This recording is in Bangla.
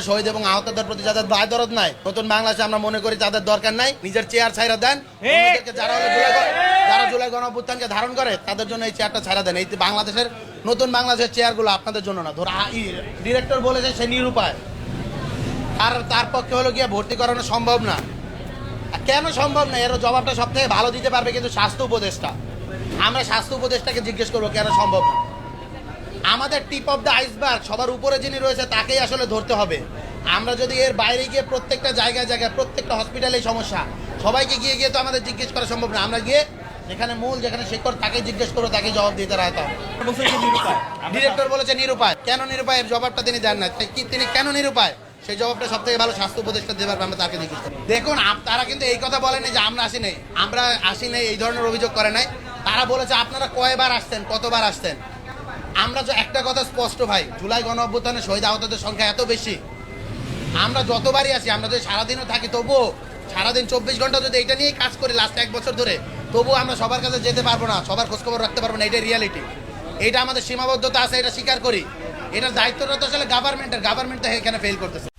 শহীদ এবং আহতদের প্রতি যাদের দায় দরদ নাই, নতুন বাংলাদেশে আমরা মনে করি তাদের দরকার নাই। নিজের চেয়ার ছাইরা দেন, যারা জুলাই গণঅভ্যুত্থানকে ধারণ করে তাদের জন্য এই চেয়ারটা ছাইরা দেন। এই বাংলাদেশের নতুন বাংলাদেশের চেয়ারগুলো আপনাদের জন্য না। ধর ডিরেক্টর বলেছে সে নিরুপায়, আর তার পক্ষে হলো গিয়ে ভর্তি করানো সম্ভব না। কেন সম্ভব না? এর জবাবটা সব থেকে ভালো দিতে পারবে কিন্তু স্বাস্থ্য উপদেষ্টা। আমরা স্বাস্থ্য উপদেষ্টাকে জিজ্ঞেস করবো কেন সম্ভব না। আমাদের টিপ অফ দ্য আইসবার্গ সবার উপরে যিনি রয়েছে তাকেই আসলে ধরতে হবে। আমরা যদি এর বাইরে গিয়ে প্রত্যেকটা জায়গায় প্রত্যেকটা হসপিটালে সমস্যা, সবাইকে গিয়ে গিয়ে তো আমাদের জিজ্ঞেস করা সম্ভব না। আমরা গিয়ে যেখানে মূল, যেখানে শিক্ষক, তাকে জিজ্ঞেস করবো, তাকে জবাব দিতে রাখতে হবে। ডিরেক্টর বলেছে নিরুপায়। কেন নিরুপায়? এর জবাবটা তিনি দেন না। তিনি কেন নিরুপায় সেই জবাবটা সব থেকে ভালো স্বাস্থ্য উপদেষ্টা দেবার, আমরা তাকে জিজ্ঞেস করি। দেখুন, তারা কিন্তু এই কথা বলেনি যে আমরা আসি নাই এই ধরনের অভিযোগ করে নাই। তারা বলেছে আপনারা কয়বার আসতেন, কতবার আসতেন। আমরা যে একটা কথা স্পষ্ট ভাই, জুলাই গণঅভ্যুত্থানে শহীদ আহতদের সংখ্যা এত বেশি, আমরা যতবারই আসি, আমরা যদি সারাদিনও থাকি, তবুও সারাদিন 24 ঘন্টা যদি এটা নিয়েই কাজ করি লাস্ট 1 বছর ধরে, তবুও আমরা সবার কাছে যেতে পারবো না, সবার খোঁজখবর রাখতে পারবো না। এটাই রিয়ালিটি। এটা আমাদের সীমাবদ্ধতা আছে, এটা স্বীকার করি। এটার দায়িত্বটা তো আসলে গভর্নমেন্টের। গভর্নমেন্ট তো এখানে ফেল করতেছে।